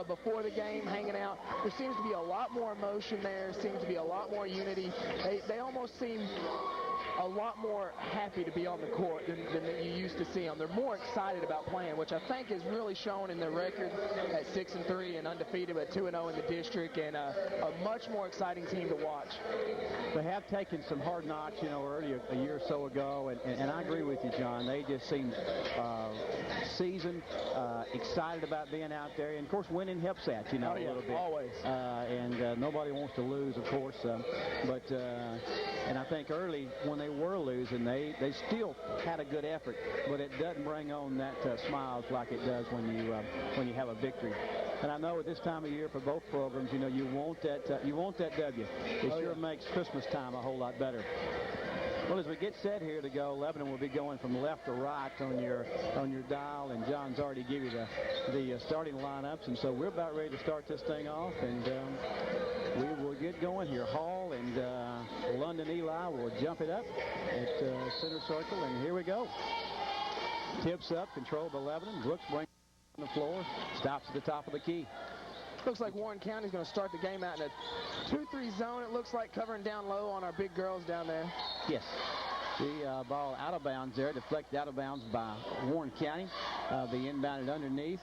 Before the game, hanging out. There seems to be a lot more emotion there. Seems to be a lot more unity. They almost seem a lot more happy to be on the court than you used to see them. They're more excited about playing, which I think is really shown in their record at 6-3 and undefeated at 2-0 in the district, and a much more exciting team to watch. They have taken some hard knocks, early a year or so ago, and I agree with you, John. They just seem seasoned, excited about being out there, and of course winning helps that, a little bit. Always. And nobody wants to lose, of course, and I think early when they were losing, they still had a good effort, but it doesn't bring on that smiles like it does when you have a victory. And I know at this time of year for both programs, you want that W. It sure makes Christmas time a whole lot better. Well, as we get set here to go, Lebanon will be going from left to right on your dial, and John's already give you the starting lineups, and so we're about ready to start this thing off, and we will get going here. Hall and London Eli will jump it up at center circle, and here we go. Tips up, controlled by Lebanon. Brooks brings it on the floor, stops at the top of the key. Looks like Warren County is going to start the game out in a 2-3 zone. It looks like covering down low on our big girls down there. Yes. The ball out of bounds there, deflected out of bounds by Warren County. Be inbounded underneath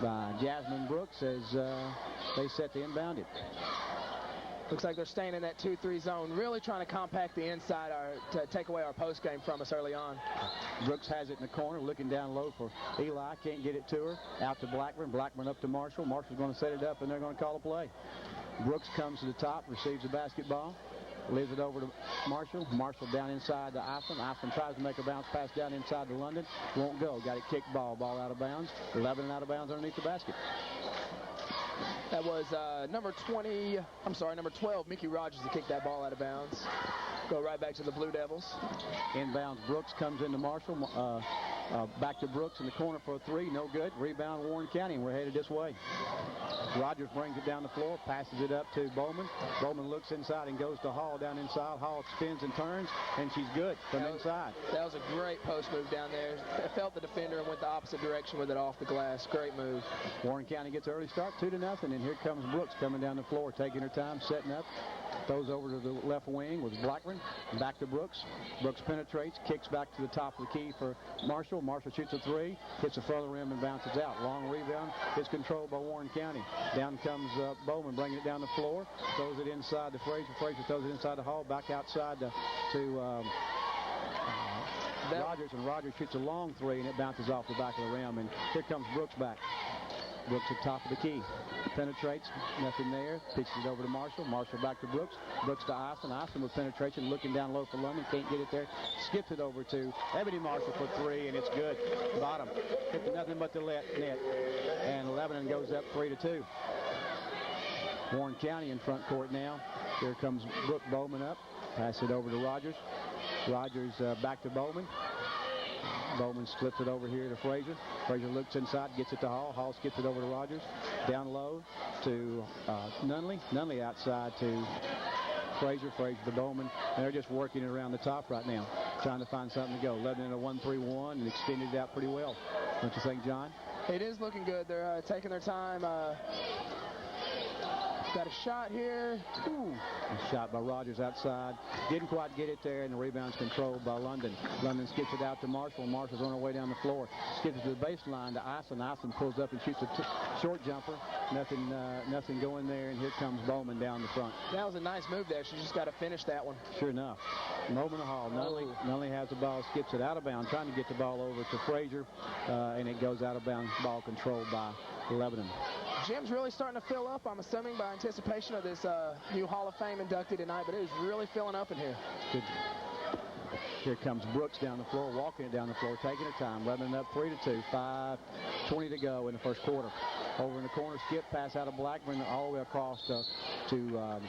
by Jasmine Brooks as they set the inbound it. Looks like they're staying in that 2-3 zone, really trying to compact the inside to take away our post game from us early on. Brooks has it in the corner, looking down low for Eli. Can't get it to her. Out to Blackburn. Blackburn up to Marshall. Marshall's going to set it up, and they're going to call a play. Brooks comes to the top, receives the basketball, leaves it over to Marshall. Marshall down inside to Iceland. Iceland tries to make a bounce pass down inside to London. Won't go. Got it kicked ball out of bounds. 11 out of bounds underneath the basket. That was number 12, Mickey Rogers, to kick that ball out of bounds. Go right back to the Blue Devils. Inbounds, Brooks comes into Marshall. Back to Brooks in the corner for a three. No good. Rebound, Warren County, and we're headed this way. Rogers brings it down the floor, passes it up to Bowman. Bowman looks inside and goes to Hall down inside. Hall spins and turns, and she's good from inside. That was a great post move down there. Felt the defender and went the opposite direction with it off the glass. Great move. Warren County gets an early start, 2-0, and here comes Brooks coming down the floor, taking her time, setting up. Throws over to the left wing with Blackburn. Back to Brooks. Brooks penetrates, kicks back to the top of the key for Marshall. Marshall shoots a three, hits the further rim and bounces out. Long rebound. It's controlled by Warren County. Down comes Bowman, bringing it down the floor. Throws it inside to Frazier. Frazier throws it inside the Hall. Back outside to Rogers, and Rogers shoots a long three, and it bounces off the back of the rim. And here comes Brooks back. Brooks at top of the key. Penetrates, nothing there. Pitches it over to Marshall. Marshall back to Brooks. Brooks to Iceland. Iceland with penetration, looking down low for London. Can't get it there. Skips it over to Ebony Marshall for three, and it's good. Bottom. Hit to nothing but the net. And Lebanon goes up 3-2. Warren County in front court now. Here comes Brooke Bowman up. Pass it over to Rogers. Rogers back to Bowman. Bowman slips it over here to Frazier. Frazier looks inside, gets it to Hall. Hall skips it over to Rogers. Down low to Nunley. Nunley outside to Frazier. Frazier to Bowman. And they're just working it around the top right now, trying to find something to go. Lebanon in a 1-3-1 and extended it out pretty well. Don't you think, John? It is looking good. They're taking their time. Got a shot here. Ooh. A shot by Rogers outside. Didn't quite get it there, and the rebound's controlled by London. London skips it out to Marshall. Marshall's on her way down the floor. Skips it to the baseline to Iceland. Iceland pulls up and shoots a short jumper. Nothing going there, and here comes Bowman down the front. That was a nice move there. She just got to finish that one. Sure enough. Bowman to Hall. Nunley has the ball, skips it out of bounds, trying to get the ball over to Frazier, and it goes out of bounds. Ball controlled by Lebanon. Gym's really starting to fill up, I'm assuming, by anticipation of this new Hall of Fame inductee tonight, but it is really filling up in here. Good. Here comes Brooks down the floor, walking it down the floor, taking her time. Lebanon up 3-2, 5:20 to go in the first quarter. Over in the corner, skip, pass out of Blackburn all the way across to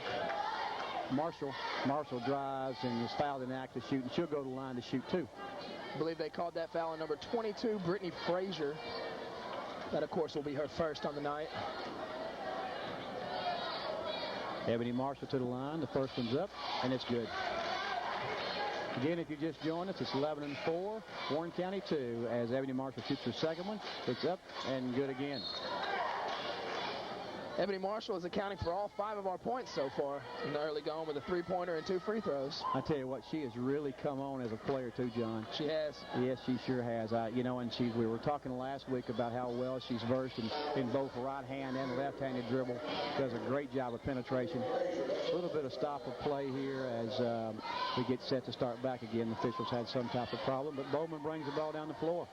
Marshall. Marshall drives and is fouled in the act of shooting. She'll go to the line to shoot two. I believe they called that foul on number 22, Brittany Frazier. That, of course, will be her first on the night. Ebony Marshall to the line. The first one's up, and it's good. Again, if you just joined us, it's Lebanon 4, Warren County 2, as Ebony Marshall shoots her second one. It's up and good again. Ebony Marshall is accounting for all 5 of our points so far in the early going with a 3-pointer and 2 free throws. I tell you what, she has really come on as a player too, John. She has. Yes, she sure has. You know, and we were talking last week about how well she's versed in both right-hand and left-handed dribble. Does a great job of penetration. A little bit of stop of play here as we get set to start back again. The officials had some type of problem, but Bowman brings the ball down the floor.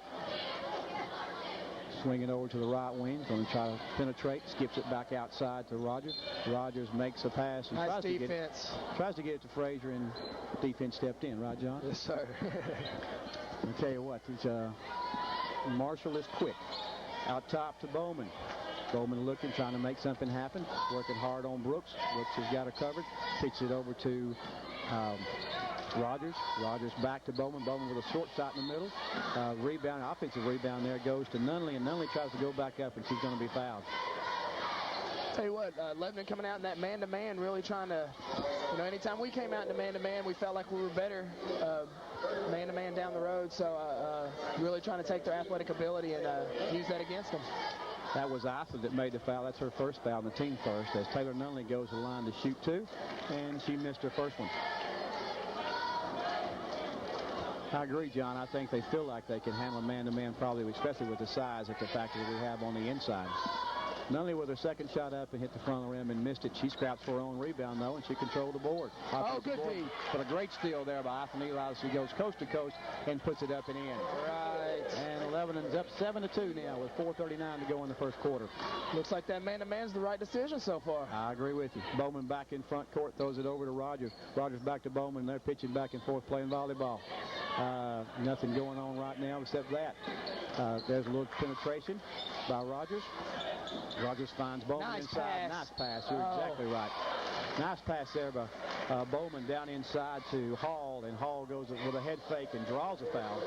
Swinging over to the right wing, going to try to penetrate, skips it back outside to Rogers. Rogers makes a pass. And nice defense. Tries to get it to Frazier, and defense stepped in, right, John? Yes, sir. I'll tell you what, Marshall is quick. Out top to Bowman. Bowman looking, trying to make something happen, working hard on Brooks. Brooks has got her covered. Pitches it over to Rogers. Rogers back to Bowman. Bowman with a short shot in the middle. Rebound, offensive rebound there goes to Nunley, and Nunley tries to go back up, and she's going to be fouled. Tell you what, Lebanon coming out in that man-to-man, really trying to, you know, anytime we came out in the man-to-man, we felt like we were better man-to-man down the road. So really trying to take their athletic ability and use that against them. That was Issa that made the foul. That's her first foul, and the team first, as Taylor Nunley goes to the line to shoot 2, and she missed her first one. I agree, John. I think they feel like they can handle man-to-man, probably, especially with the size at the factor that we have on the inside. Nunley with her second shot up and hit the front of the rim and missed it. She scraps for her own rebound, though, and she controlled the board. Oh, good feed. But a great steal there by Issa Eli. She goes coast to coast and puts it up and in. Right. And Lebanon's up 7-2 now with 4:39 to go in the first quarter. Looks like that man-to-man's the right decision so far. I agree with you. Bowman back in front court, throws it over to Rogers. Rogers back to Bowman. They're pitching back and forth, playing volleyball. Nothing going on right now except that. There's a little penetration by Rogers. Rogers finds Bowman nice inside. Pass. Nice pass. You're exactly right. Nice pass there by Bowman down inside to Hall, and Hall goes with a head fake and draws a foul.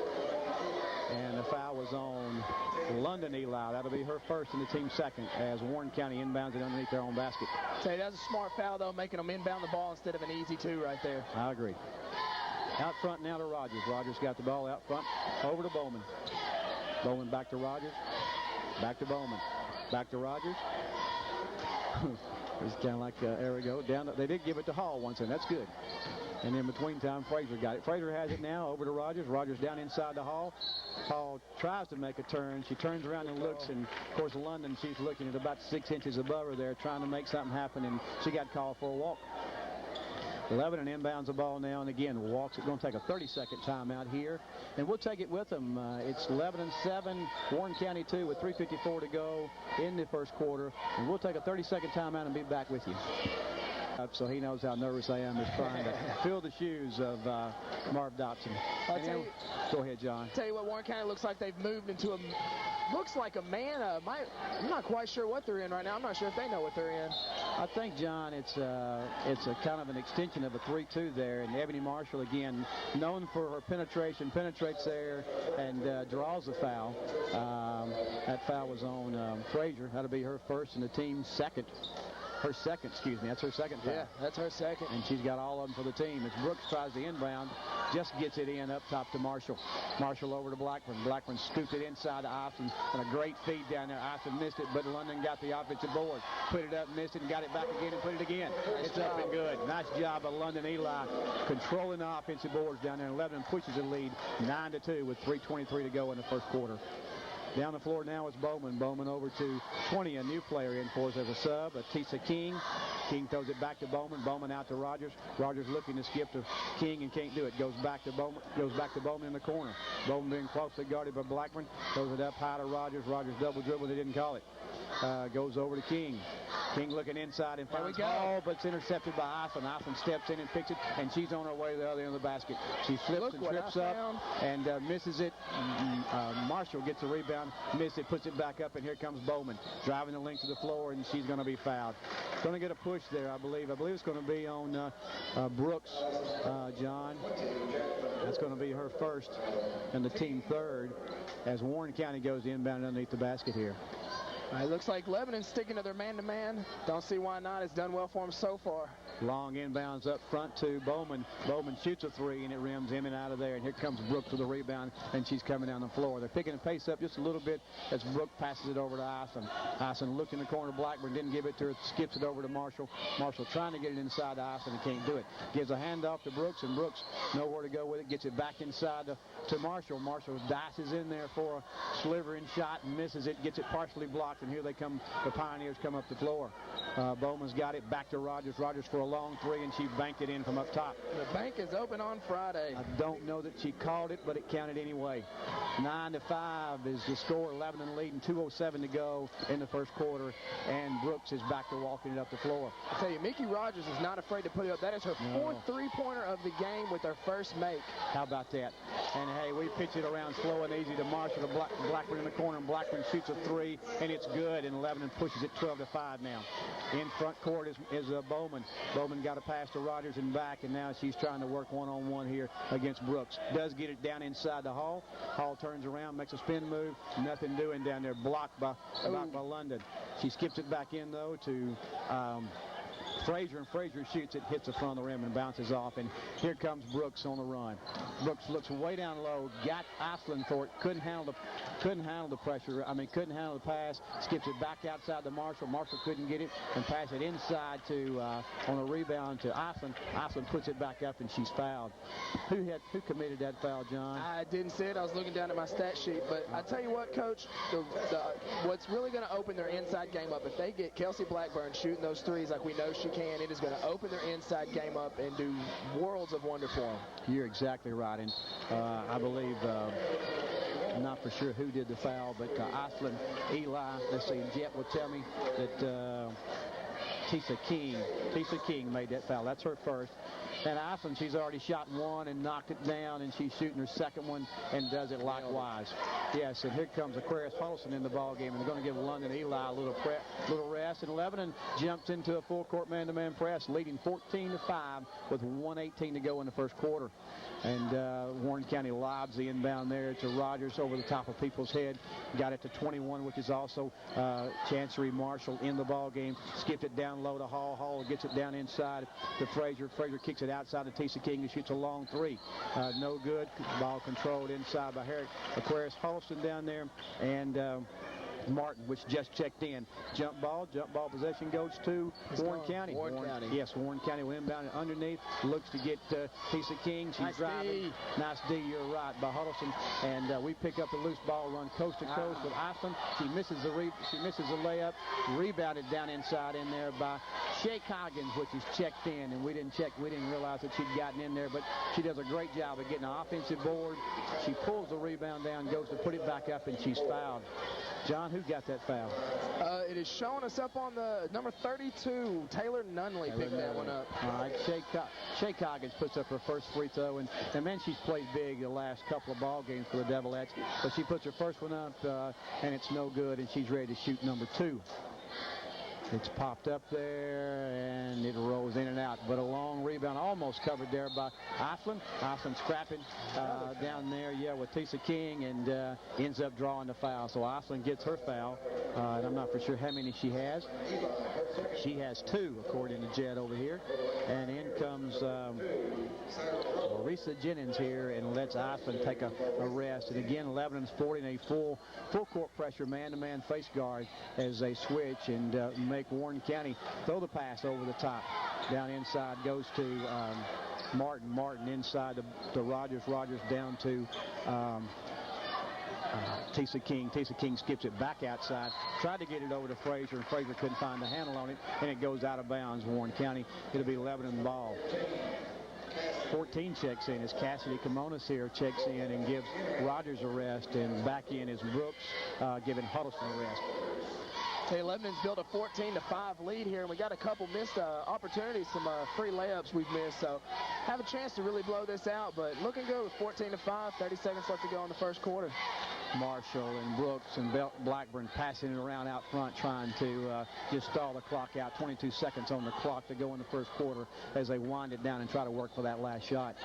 And the foul was on London Eli. That'll be her first and the team's second as Warren County inbounds it underneath their own basket. Say that's a smart foul, though, making them inbound the ball instead of an easy 2 right there. I agree. Out front now to Rogers. Rogers got the ball out front. Over to Bowman. Bowman back to Rogers. Back to Bowman. Back to Rogers. It's kind of like, there we go. They did give it to Hall once, and that's good. And in between time, Frazier got it. Frazier has it now over to Rogers. Rogers down inside the Hall. Hall tries to make a turn. She turns around and looks, and, of course, London, she's looking at about 6 inches above her there, trying to make something happen, and she got called for a walk. Lebanon inbounds the ball now, and again, walks. It's going to take a 30-second timeout here, and we'll take it with them. It's Lebanon 7, Warren County 2 with 3:54 to go in the first quarter, and we'll take a 30-second timeout and be back with you. So he knows how nervous I am just trying to fill the shoes of Marv Dobson. Go ahead, John. Tell you what, Warren County looks like they've moved into looks like a man. I'm not quite sure what they're in right now. I'm not sure if they know what they're in. I think, John, it's a kind of an extension of a 3-2 there, and Ebony Marshall, again, known for her penetration, penetrates there and draws the foul. That foul was on Frazier. That'll be her first and the team's second. Her second, excuse me. That's her second foul. Yeah, that's her second. And she's got all of them for the team. As Brooks tries the inbound, just gets it in up top to Marshall. Marshall over to Blackburn. Blackburn scooped it inside to Austin. And a great feed down there. Austin missed it, but London got the offensive board. Put it up, missed it, and got it back again and put it again. It's up and good. Nice job of London Eli controlling the offensive boards down there. And Lebanon pushes the lead 9-2 with 3:23 to go in the first quarter. Down the floor now is Bowman. Bowman over to 20, a new player in for us as a sub, Atisa King. King throws it back to Bowman. Bowman out to Rogers. Rogers looking to skip to King and can't do it. Goes back to Bowman in the corner. Bowman being closely guarded by Blackburn. Throws it up high to Rogers. Rogers double dribble. They didn't call it. Goes over to King. King looking inside and finds Hall, but it's intercepted by Eisen. Eisen steps in and picks it, and she's on her way to the other end of the basket. She flips and trips up and misses it. Marshall gets a rebound, misses it, puts it back up, and here comes Bowman driving the length of the floor, and she's going to be fouled. Going to get a push there, I believe. I believe it's going to be on Brooks, John. That's going to be her first and the team third as Warren County goes inbound underneath the basket here. It looks like Lebanon's sticking to their man-to-man. Don't see why not. It's done well for them so far. Long inbounds up front to Bowman. Bowman shoots a three, and it rims in and out of there. And here comes Brooks with the rebound, and she's coming down the floor. They're picking the pace up just a little bit as Brooks passes it over to Iceland. Iceland looked in the corner. Blackburn didn't give it to her. Skips it over to Marshall. Marshall trying to get it inside to Iceland and can't do it. Gives a handoff to Brooks, and Brooks nowhere to go with it. Gets it back inside to Marshall. Marshall dices in there for a slivering shot and misses it. Gets it partially blocked, and here they come. The Pioneers come up the floor. Bowman's got it back to Rogers. Rogers for a long three, and she banked it in from up top. The bank is open on Friday. I don't know that she called it, but it counted anyway. 9-5 is the score. 11 in the lead and 2:07 to go in the first quarter, and Brooks is back to walking it up the floor. I tell you, Mickey Rogers is not afraid to put it up. That is her fourth three-pointer of the game with her first make. How about that? And hey, we pitch it around slow and easy to Marshall, to Blackburn in the corner, and Blackburn shoots a three, and it's good, and 11 pushes it 12-5 now. In front court is Bowman. Bowman got a pass to Rogers and back, and now she's trying to work one-on-one here against Brooks. Does get it down inside the Hall. Hall turns around, makes a spin move. Nothing doing down there. Blocked by London. She skips it back in, though, to Frazier, and Frazier shoots it, hits the front of the rim, and bounces off. And here comes Brooks on the run. Brooks looks way down low, got Iceland for it, couldn't handle the pressure. Couldn't handle the pass. Skips it back outside to Marshall. Marshall couldn't get it, and pass it inside to on a rebound to Iceland. Iceland puts it back up, and she's fouled. Who committed that foul, John? I didn't see it. I was looking down at my stat sheet, but I tell you what, Coach, what's really going to open their inside game up, if they get Kelsey Blackburn shooting those threes like we know she can, it is going to open their inside game up and do worlds of wonder for them. You're exactly right, and I believe, I'm not for sure who did the foul, but Iceland, Eli, let's see, Jet will tell me that Tisa King made that foul. That's her first. And Iceland, she's already shot one and knocked it down, and she's shooting her second one and does it likewise. Yes, and here comes Aquarius Huddleston in the ball game, and they're going to give London Eli a little rest. And Lebanon jumps into a full court man-to-man press, leading 14-5 with 1:18 to go in the first quarter. And Warren County lobs the inbound there to Rogers over the top of people's head. Got it to 21, which is also Chancery Marshall in the ball game. Skipped it down low to Hall. Hall gets it down inside to Frazier. Frazier kicks it outside to Tisa King, who shoots a long three. No good. Ball controlled inside by Aquarius Huddleston down there. And Martin, which just checked in. Jump ball possession goes to Warren County. Warren County. Yes, Warren County will inbound it underneath. Looks to get Tisa King. She's driving. Nice D, you're right, by Huddleston. And we pick up the loose ball, run coast to coast with Iceland. She misses the layup. Rebounded down inside in there by Shea Coggins, which is checked in. And we didn't realize that she'd gotten in there, but she does a great job of getting an offensive board. She pulls the rebound down, goes to put it back up, and she's fouled. John, who got that foul? It is showing us up on the number 32. Taylor Nunley picked that one up. All right, Shea Coggins puts up her first free throw, and man, she's played big the last couple of ball games for the Devilettes, but she puts her first one up, and it's no good, and she's ready to shoot number 2. It's popped up there, and it rolls in and out. But a long rebound, almost covered there by Iceland. Iceland scrapping down there, with Tisa King, and ends up drawing the foul. So Iceland gets her foul, and I'm not for sure how many she has. She has 2, according to Jed over here. And in comes Risa Jennings here, and lets Iceland take a rest. And again, Lebanon's 40 in a full court pressure man-to-man face guard as they switch and make Warren County throw the pass over the top. Down inside goes to Martin inside to Rogers. Rogers down to Tisa King. Tisa King skips it back outside. Tried to get it over to Frazier, and Frazier couldn't find the handle on it, and it goes out of bounds. Warren County. It'll be Lebanon ball. 14 checks in as Cassidy Kimonis here checks in and gives Rogers a rest, and back in is Brooks giving Huddleston a rest. Hey, Lebanon's built a 14-5 lead here, and we got a couple missed opportunities, some free layups we've missed, so have a chance to really blow this out, but looking good with 14-5, 30 seconds left to go in the first quarter. Marshall and Brooks and Blackburn passing it around out front, trying to just stall the clock out. 22 seconds on the clock to go in the first quarter as they wind it down and try to work for that last shot.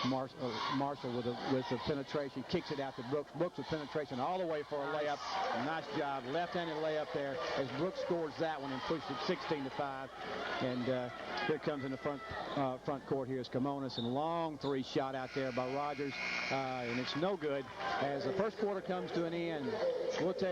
Marshall with the penetration, kicks it out to Brooks. Brooks with penetration all the way for a layup. Nice job, left-handed layup there as Brooks scores that one and pushes it 16-5. And here comes in the front court. Here's Camonas, and long three shot out there by Rogers, and it's no good as the first quarter comes to an end. We'll take